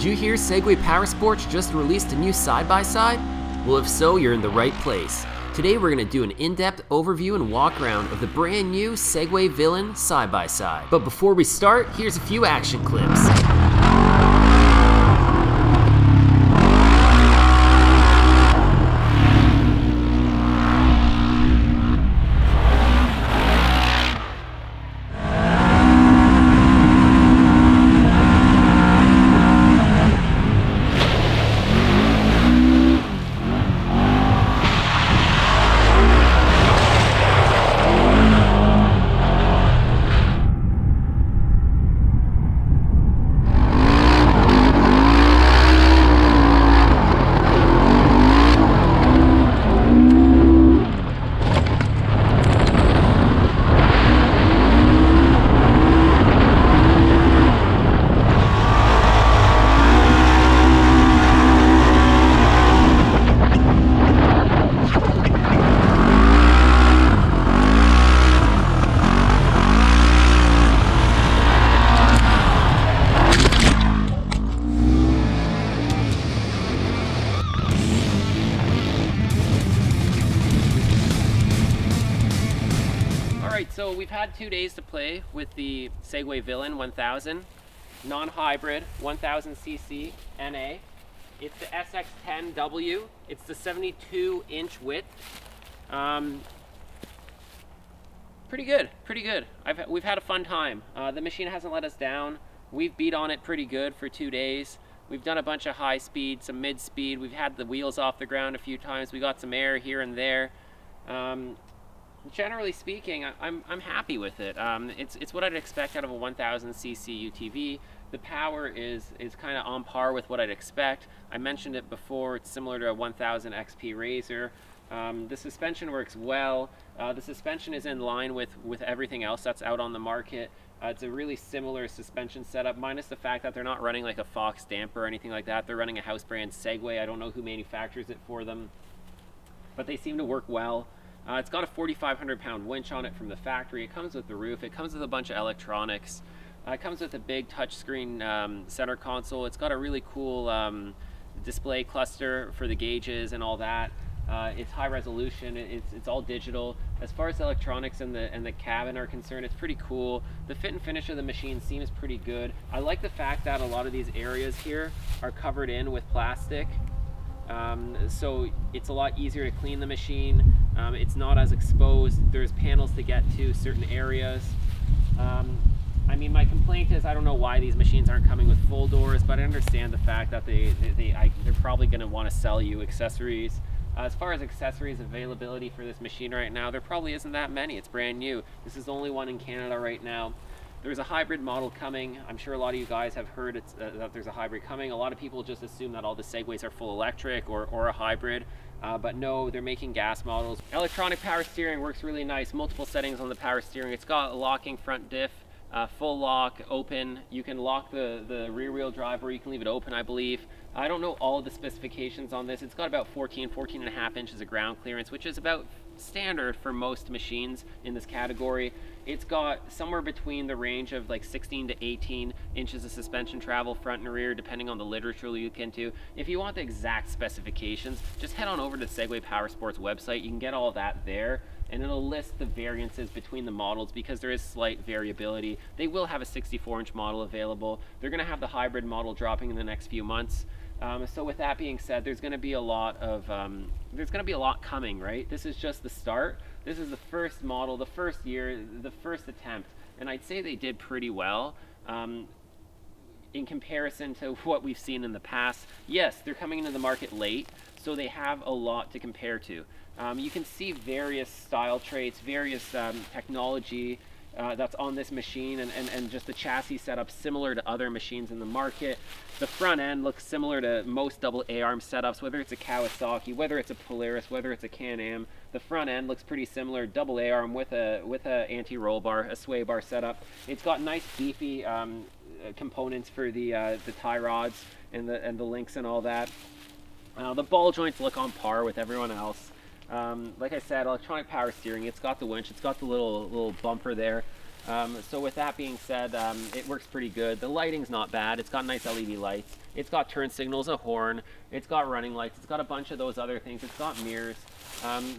you hear Segway Powersports just released a new side-by-side? Well, if so, you're in the right place. Today we're going to do an in-depth overview and walk around of the brand new Segway Villain side-by-side. But before we start, here's a few action clips. So we've had 2 days to play with the Segway Villain 1000, non-hybrid, 1000cc NA. It's the SX10W. It's the 72-inch width. Pretty good, pretty good. We've had a fun time. The machine hasn't let us down. We've beat on it pretty good for 2 days. We've done a bunch of high speed, some mid speed. We've had the wheels off the ground a few times. We got some air here and there. Generally speaking, I'm happy with it. It's what I'd expect out of a 1000cc UTV. The power is kind of on par with what I'd expect. I mentioned it before, it's similar to a 1000 XP Razor. The suspension works well. The suspension is in line with everything else that's out on the market. It's a really similar suspension setup, minus the fact that they're not running like a Fox damper or anything like that. They're running a house brand Segway. I don't know who manufactures it for them, but they seem to work well. It's got a 4,500 pound winch on it from the factory. It comes with the roof. It comes with a bunch of electronics. It comes with a big touchscreen center console. It's got a really cool display cluster for the gauges and all that. It's high resolution. It's all digital. As far as the electronics and the cabin are concerned, it's pretty cool. The fit and finish of the machine seems pretty good. I like the fact that a lot of these areas here are covered in with plastic. So it's a lot easier to clean the machine. It's not as exposed. There's panels to get to certain areas. I mean, my complaint is I don't know why these machines aren't coming with full doors, but I understand the fact that they're probably going to want to sell you accessories. As far as accessories availability for this machine right now, there probably isn't that many. It's brand new. This is the only one in Canada right now. There's a hybrid model coming. I'm sure a lot of you guys have heard that there's a hybrid coming. A lot of people just assume that all the Segways are full electric or a hybrid, but no, they're making gas models. Electronic power steering works really nice. Multiple settings on the power steering. It's got a locking front diff, full lock, open. You can lock the rear wheel drive, or you can leave it open, I believe. I don't know all of the specifications on this. It's got about 14.5 inches of ground clearance, which is about standard for most machines in this category. It's got somewhere between the range of like 16 to 18 inches of suspension travel front and rear, depending on the literature you look into. If you want the exact specifications, just head on over to the Segway Powersports website. You can get all that there, and it'll list the variances between the models because there is slight variability. They will have a 64-inch model available. They're going to have the hybrid model dropping in the next few months. So with that being said, there's going to be a lot coming, right? This is just the start. This is the first model, the first year, the first attempt, and I'd say they did pretty well in comparison to what we've seen in the past. Yes, they're coming into the market late, so they have a lot to compare to. You can see various style traits, various technology that's on this machine, and just the chassis setup similar to other machines in the market. The front end looks similar to most double A-arm setups, whether it's a Kawasaki, whether it's a Polaris, whether it's a Can-Am. The front end looks pretty similar, double A-arm with a anti-roll bar, a sway bar setup. It's got nice beefy components for the tie rods and the links and all that. The ball joints look on par with everyone else. Like I said, electronic power steering. It's got the winch. It's got the little bumper there. So with that being said, it works pretty good. The lighting's not bad. It's got nice LED lights. It's got turn signals, a horn. It's got running lights. It's got a bunch of those other things. It's got mirrors.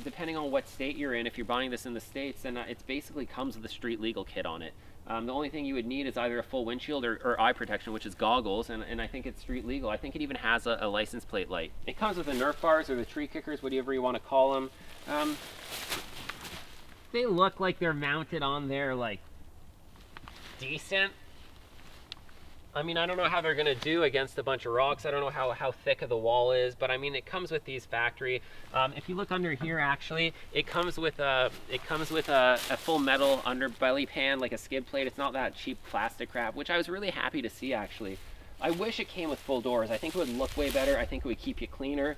Depending on what state you're in, if you're buying this in the States, then it basically comes with a street legal kit on it. The only thing you would need is either a full windshield or eye protection, which is goggles, and I think it's street legal. I think it even has a license plate light. It comes with the Nerf Bars or the tree kickers, whatever you want to call them. They look like they're mounted on there like decent. I mean, I don't know how they're gonna do against a bunch of rocks. I don't know how thick of the wall is, but I mean, it comes with these factory. If you look under here, actually, it comes with a full metal underbelly pan, like a skid plate. It's not that cheap plastic crap, which I was really happy to see, actually. I wish it came with full doors. I think it would look way better. I think it would keep you cleaner.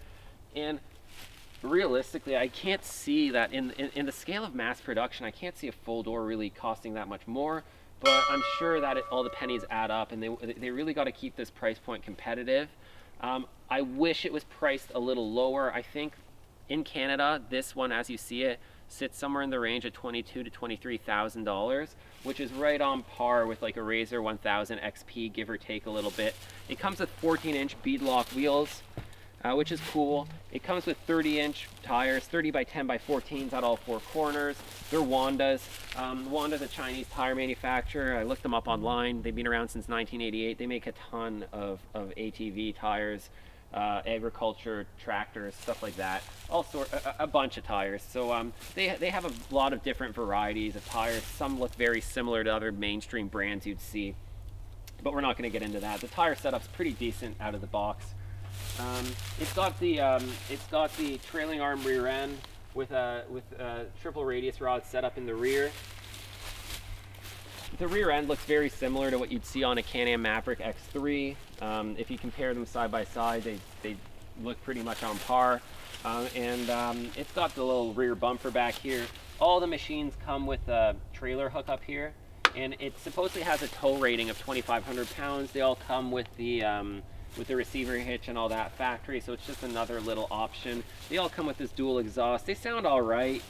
And realistically, I can't see that in the scale of mass production, I can't see a full door really costing that much more. But I'm sure that all the pennies add up, and they really got to keep this price point competitive. I wish it was priced a little lower. I think in Canada, this one, as you see it, sits somewhere in the range of $22,000 to $23,000, which is right on par with like a Razor 1000 XP, give or take a little bit. It comes with 14-inch beadlock wheels, which is cool. It comes with 30-inch tires, 30 by 10 by 14s at all four corners. They're Wandas. Wanda's a Chinese tire manufacturer. I looked them up online. They've been around since 1988. They make a ton of ATV tires, agriculture, tractors, stuff like that. A bunch of tires. So they have a lot of different varieties of tires. Some look very similar to other mainstream brands you'd see, but we're not going to get into that. The tire setup's pretty decent out of the box. It's got the trailing arm rear end with a triple radius rod set up in the rear. The rear end looks very similar to what you'd see on a Can-Am Maverick X3. If you compare them side by side, they look pretty much on par. It's got the little rear bumper back here. All the machines come with a trailer hook up here, and it supposedly has a tow rating of 2,500 pounds. They all come with the receiver hitch and all that factory, so it's just another little option. They all come with this dual exhaust. They sound all right.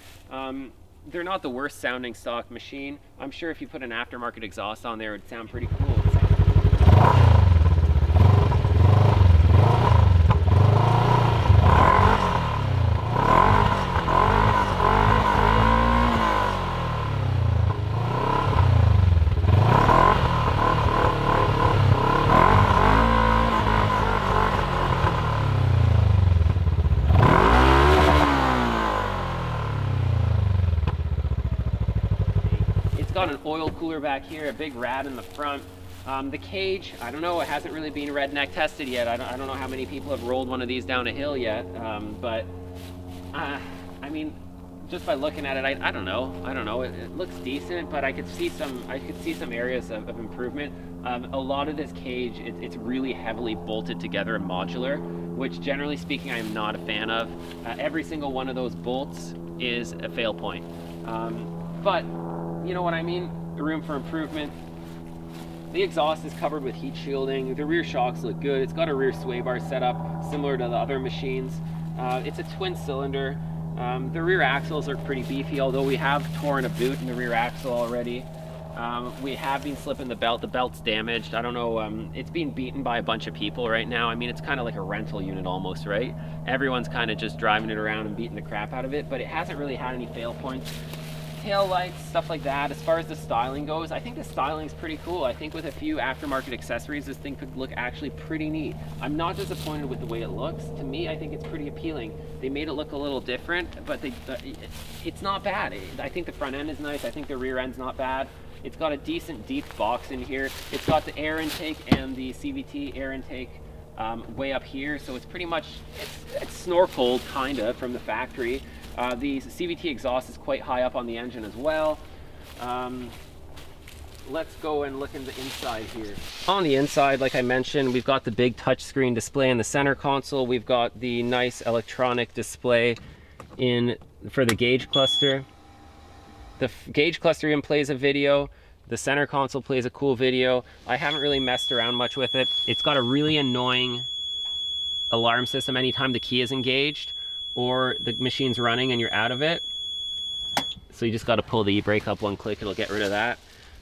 They're not the worst sounding stock machine. I'm sure if you put an aftermarket exhaust on there, it would sound pretty cool. Got an oil cooler back here, a big rad in the front. The cage, I don't know, it hasn't really been redneck tested yet. I don't know how many people have rolled one of these down a hill yet, but I mean, just by looking at it, I don't know. It looks decent, but I could see some areas of improvement. A lot of this cage, it's really heavily bolted together and modular, which generally speaking, I am not a fan of. Every single one of those bolts is a fail point. But you know what I mean? Room for improvement. The exhaust is covered with heat shielding. The rear shocks look good. It's got a rear sway bar setup similar to the other machines. It's a twin cylinder. The rear axles are pretty beefy, although we have torn a boot in the rear axle already. We have been slipping the belt. The belt's damaged. I don't know. It's being beaten by a bunch of people right now. I mean, it's kind of like a rental unit almost, right? Everyone's kind of just driving it around and beating the crap out of it, but it hasn't really had any fail points. Tail lights, stuff like that. As far as the styling goes, I think the styling is pretty cool. I think with a few aftermarket accessories, this thing could look actually pretty neat. I'm not disappointed with the way it looks. To me, I think it's pretty appealing. They made it look a little different, but it's not bad. I think the front end is nice. I think the rear end's not bad. It's got a decent deep box in here. It's got the air intake and the CVT air intake way up here, so it's pretty much, it's snore cold kinda from the factory. The CVT exhaust is quite high up on the engine as well. Let's go and look in the inside here. On the inside, like I mentioned, we've got the big touchscreen display in the center console. We've got the nice electronic display for the gauge cluster. The gauge cluster even plays a video. The center console plays a cool video. I haven't really messed around much with it. It's got a really annoying alarm system anytime the key is engaged or the machine's running and you're out of it. So you just got to pull the e-brake up one click, it'll get rid of that.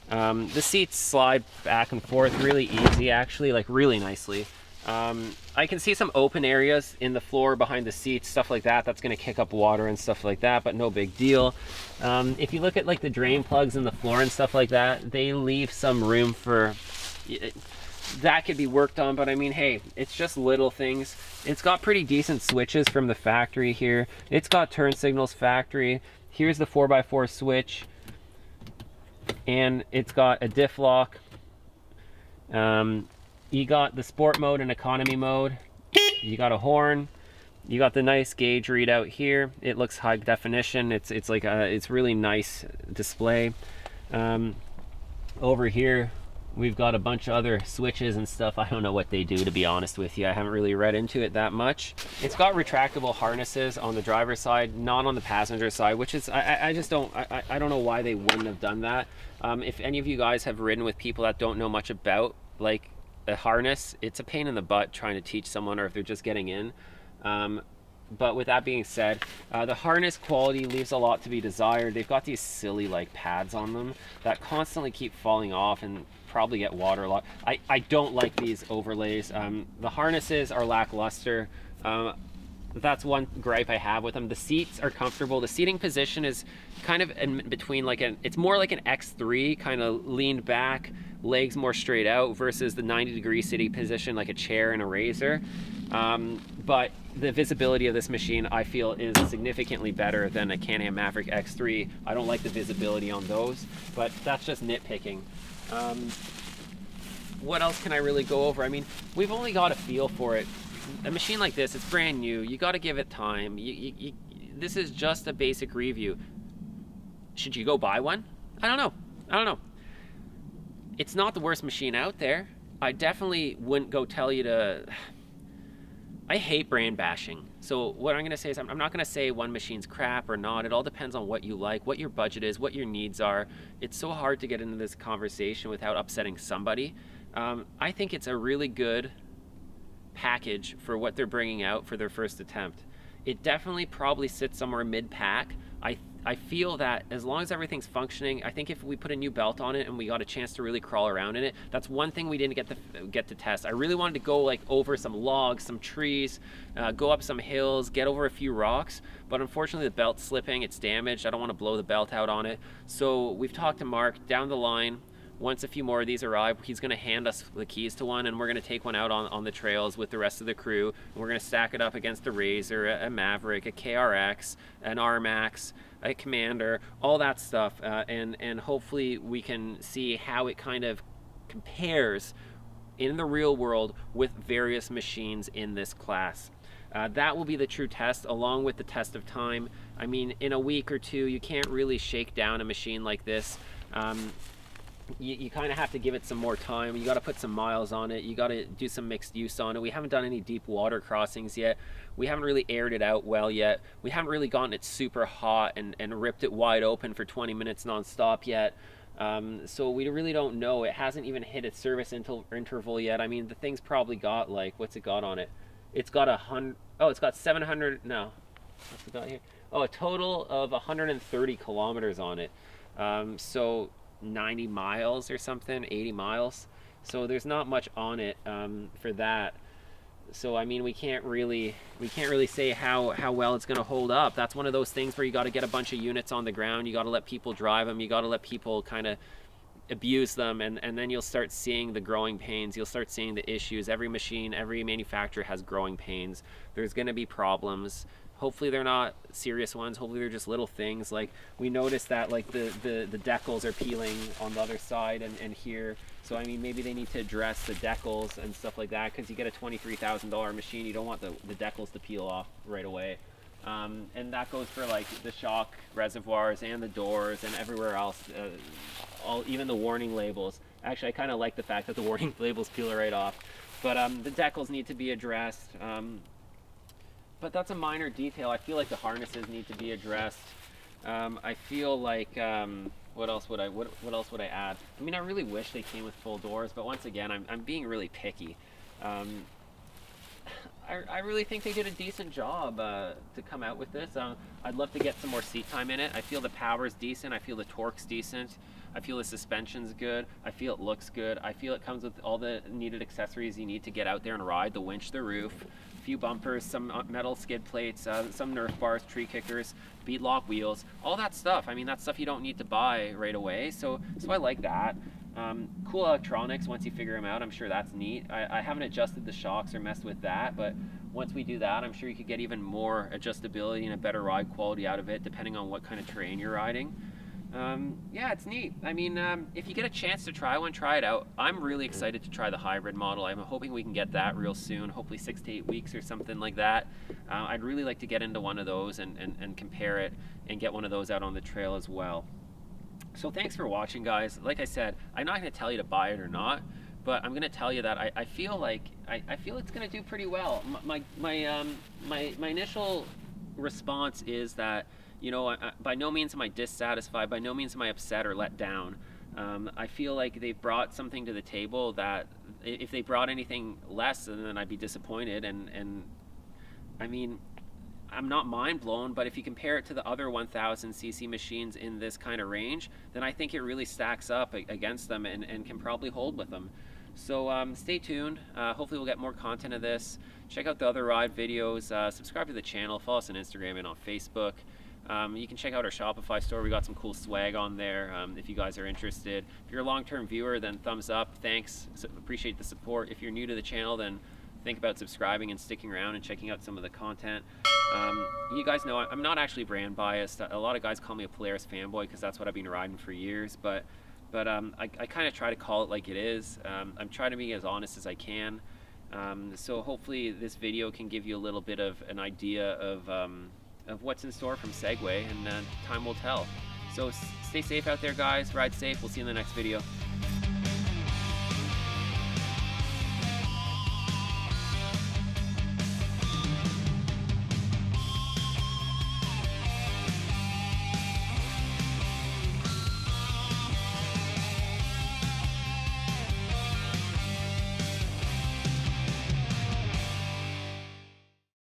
The seats slide back and forth really easy, actually, like really nicely. I can see some open areas in the floor behind the seats, stuff like that. That's going to kick up water and stuff like that, but no big deal. If you look at like the drain plugs in the floor and stuff like that, they leave some room for that could be worked on, but I mean, hey, it's just little things. It's got pretty decent switches from the factory here. It's got turn signals factory. Here's the 4x4 switch, and it's got a diff lock. You got the sport mode and economy mode. You got a horn. You got the nice gauge readout here. It looks high definition. It's like it's really nice display. Over here we've got a bunch of other switches and stuff. I don't know what they do, to be honest with you. I haven't really read into it that much. It's got retractable harnesses on the driver's side, not on the passenger side, which is I just don't I don't know why they wouldn't have done that. If any of you guys have ridden with people that don't know much about like a harness, it's a pain in the butt trying to teach someone, or if they're just getting in. But with that being said, the harness quality leaves a lot to be desired. They've got these silly like pads on them that constantly keep falling off and probably get waterlogged. I don't like these overlays. The harnesses are lackluster. That's one gripe I have with them. The seats are comfortable. The seating position is kind of in between, like it's more like an X3, kind of leaned back, legs more straight out, versus the 90-degree sitting position like a chair and a razor. But the visibility of this machine, I feel, is significantly better than a Can-Am Maverick X3. I don't like the visibility on those, but that's just nitpicking. What else can I really go over? I mean, we've only got a feel for it. A machine like this, it's brand new. You got to give it time. This is just a basic review. Should you go buy one? I don't know. I don't know. It's not the worst machine out there. I definitely wouldn't go tell you to... I hate brand bashing. So what I'm going to say is I'm not going to say one machine's crap or not. It all depends on what you like, what your budget is, what your needs are. It's so hard to get into this conversation without upsetting somebody. I think it's a really good package for what they're bringing out for their first attempt. It definitely probably sits somewhere mid-pack. I feel that as long as everything's functioning, I think if we put a new belt on it and we got a chance to really crawl around in it, that's one thing we didn't get to test. I really wanted to go like over some logs, some trees, go up some hills, get over a few rocks, but unfortunately the belt's slipping, it's damaged. I don't want to blow the belt out on it. So we've talked to Mark. Down the line, once a few more of these arrive, he's going to hand us the keys to one, and we're going to take one out on the trails with the rest of the crew, and we're going to stack it up against a Razor, a Maverick, a KRX, an RMAX, a Commander, all that stuff, and hopefully we can see how it kind of compares in the real world with various machines in this class. That will be the true test, along with the test of time. I mean, in a week or two, you can't really shake down a machine like this. You kind of have to give it some more time. You got to put some miles on it. You got to do some mixed use on it. We haven't done any deep water crossings yet. We haven't really aired it out well yet. We haven't really gotten it super hot and ripped it wide open for 20 minutes nonstop yet. So we really don't know. It hasn't even hit its service interval yet. I mean, the thing's probably got like, what's it got on it? It's got it's got 700, no, what's it got here? Oh, a total of 130 kilometers on it. So 90 miles or something, 80 miles. So there's not much on it for that. So I mean, we can't really say how well it's going to hold up. That's one of those things where you got to get a bunch of units on the ground. You got to let people drive them. You got to let people kind of abuse them, and then you'll start seeing the growing pains. You'll start seeing the issues. Every machine, every manufacturer has growing pains. There's going to be problems. Hopefully they're not serious ones. Hopefully they're just little things. Like we noticed that like the decals are peeling on the other side and here. So I mean, maybe they need to address the decals and stuff like that, because you get a $23,000 machine, you don't want the decals to peel off right away. And that goes for like the shock reservoirs and the doors and everywhere else. Even the warning labels. Actually, I kind of like the fact that the warning labels peel right off. But the decals need to be addressed. But that's a minor detail. I feel like the harnesses need to be addressed. I feel like what else would I add? I mean, I really wish they came with full doors, but once again, I'm being really picky. I really think they did a decent job to come out with this. I'd love to get some more seat time in it. I feel the power's decent. I feel the torque's decent. I feel the suspension's good. I feel it looks good. I feel it comes with all the needed accessories you need to get out there and ride. The winch, the roof, a few bumpers, some metal skid plates, some Nerf bars, tree kickers, bead lock wheels, all that stuff. I mean, that's stuff you don't need to buy right away. So I like that. Cool electronics once you figure them out. I'm sure that's neat. I haven't adjusted the shocks or messed with that, but once we do that, I'm sure you could get even more adjustability and a better ride quality out of it depending on what kind of terrain you're riding. Yeah, it's neat. I mean, if you get a chance to try one, try it out. I'm really excited to try the hybrid model. I'm hoping we can get that real soon, hopefully 6 to 8 weeks or something like that. I'd really like to get into one of those and compare it and get one of those out on the trail as well. So thanks for watching, guys. Like I said, I'm not going to tell you to buy it or not, but I'm going to tell you that I feel like I feel it's going to do pretty well. My initial response is that, you know, by no means am I dissatisfied, by no means am I upset or let down. I feel like they've brought something to the table that if they brought anything less, then I'd be disappointed. And I mean, I'm not mind blown, but if you compare it to the other 1000cc machines in this kind of range, then I think it really stacks up against them and can probably hold with them. So stay tuned. Hopefully we'll get more content of this. Check out the other ride videos. Subscribe to the channel. Follow us on Instagram and on Facebook. You can check out our Shopify store. We got some cool swag on there if you guys are interested. If you're a long-term viewer, then thumbs up. Thanks. Appreciate the support. If you're new to the channel, then think about subscribing and sticking around and checking out some of the content. You guys know I'm not actually brand biased. A lot of guys call me a Polaris fanboy because that's what I've been riding for years, but I kind of try to call it like it is. I'm trying to be as honest as I can. So hopefully this video can give you a little bit of an idea of what's in store from Segway, and time will tell. So stay safe out there, guys. Ride safe. We'll see you in the next video.